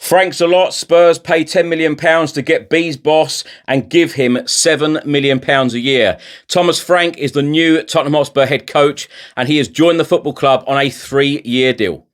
Frank's a lot. Spurs pay £10 million to get B's boss and give him £7 million a year. Thomas Frank is the new Tottenham Hotspur head coach, and he has joined the football club on a 3-year deal.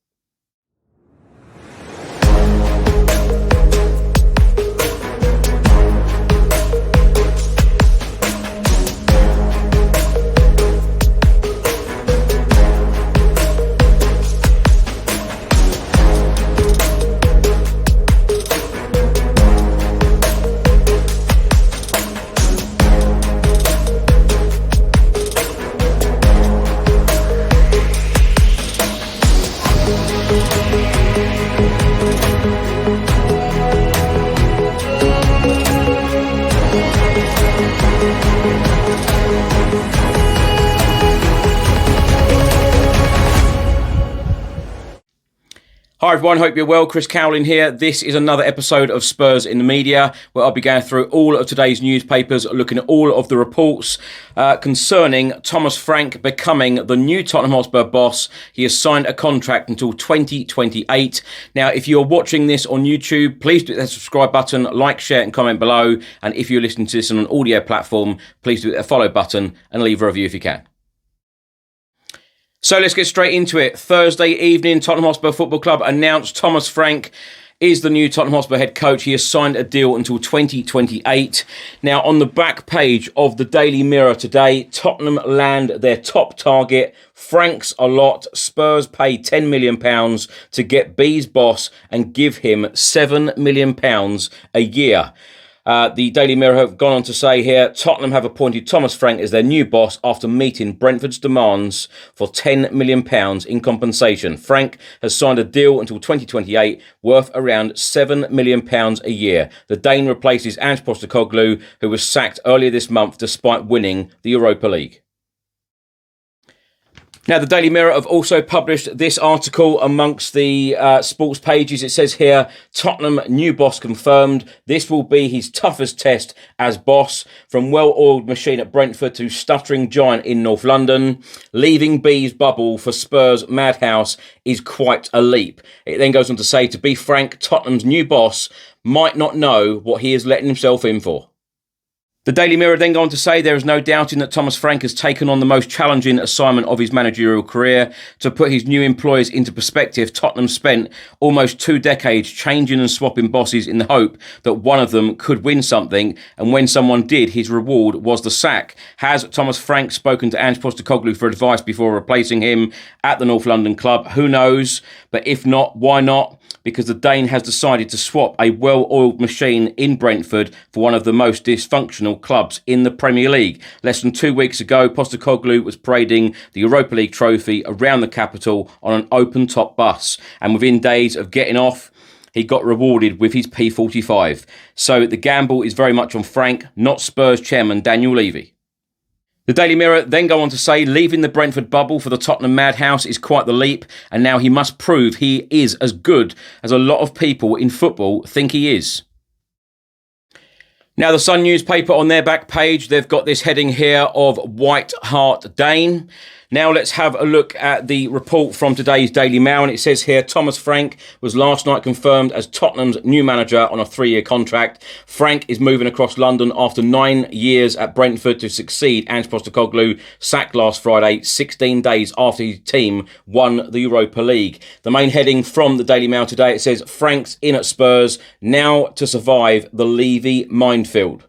Hi everyone, hope you're well. Chris Cowlin here. This is another episode of Spurs in the Media, where I'll be going through all of today's newspapers, looking at all of the reports concerning Thomas Frank becoming the new Tottenham Hotspur boss. He has signed a contract until 2028. Now, if you're watching this on YouTube, please do hit that subscribe button, like, share and comment below. And if you're listening to this on an audio platform, please do hit the follow button and leave a review if you can. So let's get straight into it. Thursday evening, Tottenham Hotspur Football Club announced Thomas Frank is the new Tottenham Hotspur head coach. He has signed a deal until 2028. Now, on the back page of the Daily Mirror today, Tottenham land their top target. Frank's a lot. Spurs pay £10 million to get B's boss and give him £7 million a year. The Daily Mirror have gone on to say here, Tottenham have appointed Thomas Frank as their new boss after meeting Brentford's demands for £10 million in compensation. Frank has signed a deal until 2028 worth around £7 million a year. The Dane replaces Ange Postecoglou, who was sacked earlier this month despite winning the Europa League. Now, the Daily Mirror have also published this article amongst the sports pages. It says here, Tottenham new boss confirmed. This will be his toughest test as boss. From well-oiled machine at Brentford to stuttering giant in North London, leaving B's bubble for Spurs' madhouse is quite a leap. It then goes on to say, to be frank, Tottenham's new boss might not know what he is letting himself in for. The Daily Mirror then go on to say there is no doubting that Thomas Frank has taken on the most challenging assignment of his managerial career. To put his new employers into perspective, Tottenham spent almost 2 decades changing and swapping bosses in the hope that one of them could win something, and when someone did, his reward was the sack. Has Thomas Frank spoken to Ange Postecoglou for advice before replacing him at the North London club? Who knows? But if not, why not? Because the Dane has decided to swap a well-oiled machine in Brentford for one of the most dysfunctional clubs in the Premier League. Less than 2 weeks ago, Postecoglou was parading the Europa League trophy around the capital on an open-top bus. And within days of getting off, he got rewarded with his P45. So the gamble is very much on Frank, not Spurs chairman Daniel Levy. The Daily Mirror then go on to say leaving the Brentford bubble for the Tottenham madhouse is quite the leap, and now he must prove he is as good as a lot of people in football think he is. Now, the Sun newspaper on their back page, they've got this heading here of White Hart Dane. Now let's have a look at the report from today's Daily Mail, and it says here, Thomas Frank was last night confirmed as Tottenham's new manager on a 3-year contract. Frank is moving across London after 9 years at Brentford to succeed Ange Postecoglou, sacked last Friday, 16 days after his team won the Europa League. The main heading from the Daily Mail today, it says, Frank's in at Spurs, now to survive the Levy minefield.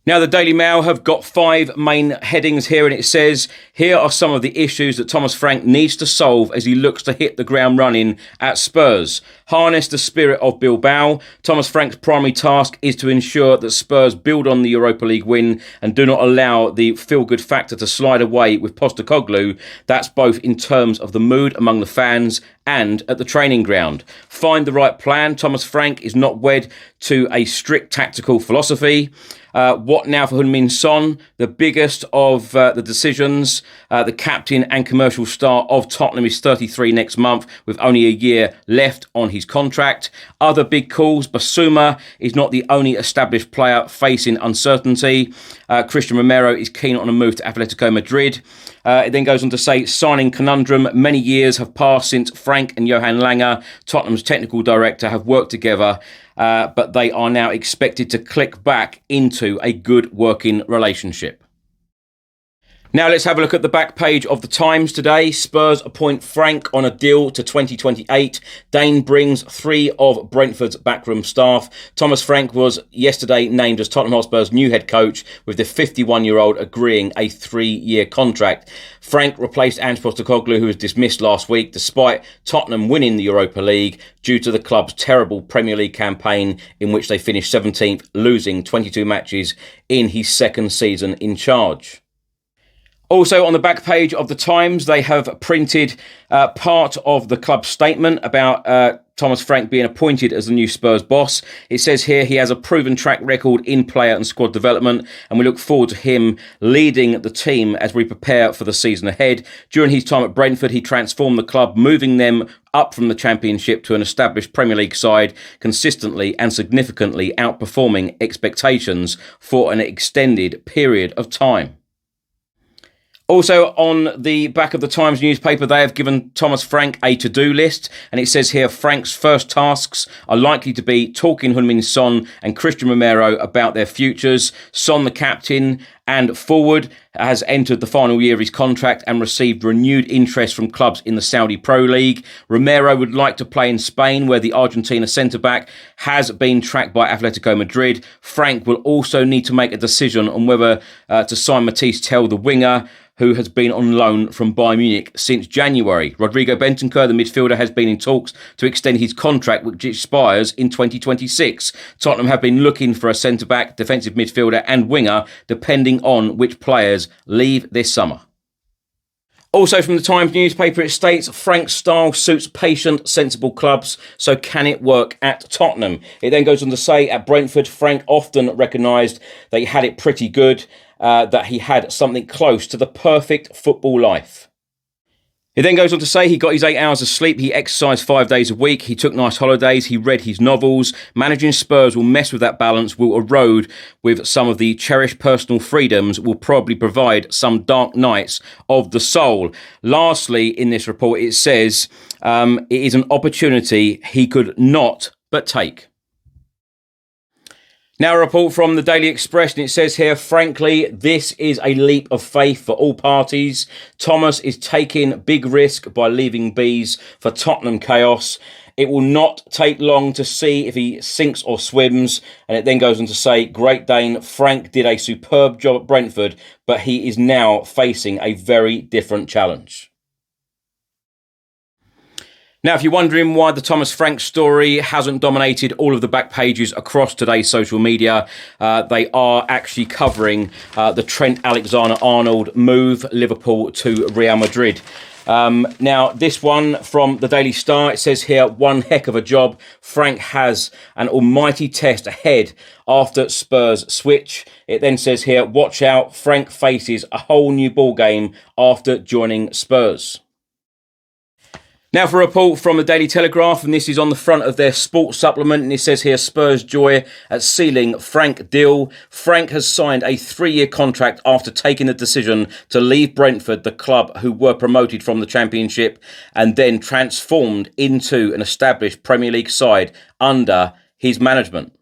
Now, the Daily Mail have got 5 main headings here, and it says, here are some of the issues that Thomas Frank needs to solve as he looks to hit the ground running at Spurs. Harness the spirit of Bilbao. Thomas Frank's primary task is to ensure that Spurs build on the Europa League win and do not allow the feel-good factor to slide away with Postecoglou. That's both in terms of the mood among the fans and at the training ground. Find the right plan. Thomas Frank is not wed to a strict tactical philosophy. What now for Heung-min Son? The biggest of the decisions. The captain and commercial star of Tottenham is 33 next month with only a year left on his his contract. Other big calls, Basuma is not the only established player facing uncertainty. Christian Romero is keen on a move to Atletico Madrid. It then goes on to say, signing conundrum. Many years have passed since Frank and Johan Langer, Tottenham's technical director, have worked together, but they are now expected to click back into a good working relationship. Now let's have a look at the back page of the Times today. Spurs appoint Frank on a deal to 2028. Dane brings 3 of Brentford's backroom staff. Thomas Frank was yesterday named as Tottenham Hotspur's new head coach, with the 51-year-old agreeing a 3-year contract. Frank replaced Ange Postecoglou, who was dismissed last week, despite Tottenham winning the Europa League due to the club's terrible Premier League campaign, in which they finished 17th, losing 22 matches in his second season in charge. Also on the back page of the Times, they have printed part of the club's statement about Thomas Frank being appointed as the new Spurs boss. It says here he has a proven track record in player and squad development, and we look forward to him leading the team as we prepare for the season ahead. During his time at Brentford, he transformed the club, moving them up from the Championship to an established Premier League side, consistently and significantly outperforming expectations for an extended period of time. Also, on the back of the Times newspaper, they have given Thomas Frank a to-do list, and it says here Frank's first tasks are likely to be talking Heung-min Son and Christian Romero about their futures. Son, the captain and forward, has entered the final year of his contract and received renewed interest from clubs in the Saudi Pro League. Romero would like to play in Spain, where the Argentina centre-back has been tracked by Atletico Madrid. Frank will also need to make a decision on whether to sign Matisse Tell, the winger, who has been on loan from Bayern Munich since January. Rodrigo Bentancur, the midfielder, has been in talks to extend his contract, which expires in 2026. Tottenham have been looking for a centre-back, defensive midfielder and winger, depending on which players leave this summer. Also from the Times newspaper, it states Frank's style suits patient, sensible clubs, so can it work at Tottenham? It then goes on to say at Brentford, Frank often recognised that he had it pretty good, that he had something close to the perfect football life. It then goes on to say he got his 8 hours of sleep, he exercised 5 days a week, he took nice holidays, he read his novels. Managing Spurs will mess with that balance, will erode with some of the cherished personal freedoms, will probably provide some dark nights of the soul. Lastly, in this report, it says it is an opportunity he could not but take. Now a report from the Daily Express, and it says here, frankly, this is a leap of faith for all parties. Thomas is taking big risk by leaving Bees for Tottenham chaos. It will not take long to see if he sinks or swims. And it then goes on to say, Great Dane Frank did a superb job at Brentford, but he is now facing a very different challenge. Now, if you're wondering why the Thomas Frank story hasn't dominated all of the back pages across today's social media, they are actually covering the Trent Alexander-Arnold move, Liverpool to Real Madrid. Now, this one from the Daily Star, it says here, one heck of a job. Frank has an almighty test ahead after Spurs switch. It then says here, watch out, Frank faces a whole new ball game after joining Spurs. Now for a report from the Daily Telegraph, and this is on the front of their sports supplement, and it says here, Spurs joy at sealing Frank deal. Frank has signed a 3-year contract after taking the decision to leave Brentford, the club who were promoted from the Championship and then transformed into an established Premier League side under his management.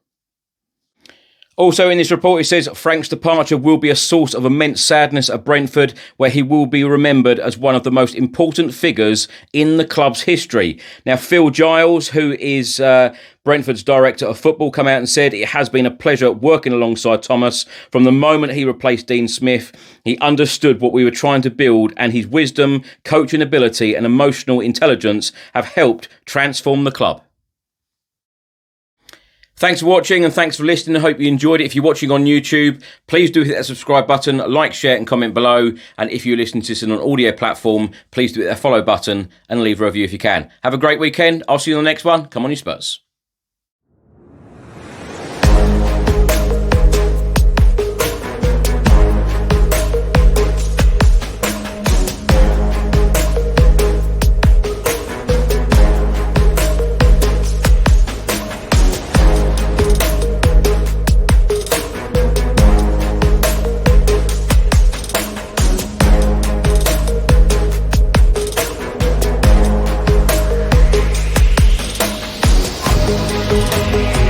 Also in this report, it says Frank's departure will be a source of immense sadness at Brentford, where he will be remembered as one of the most important figures in the club's history. Now, Phil Giles, who is Brentford's director of football, come out and said it has been a pleasure working alongside Thomas. From the moment he replaced Dean Smith, he understood what we were trying to build, and his wisdom, coaching ability and emotional intelligence have helped transform the club. Thanks for watching and thanks for listening. I hope you enjoyed it. If you're watching on YouTube, please do hit that subscribe button, like, share and comment below. And if you're listening to this on an audio platform, please do hit that follow button and leave a review if you can. Have a great weekend. I'll see you on the next one. Come on, you Spurs. Thank you.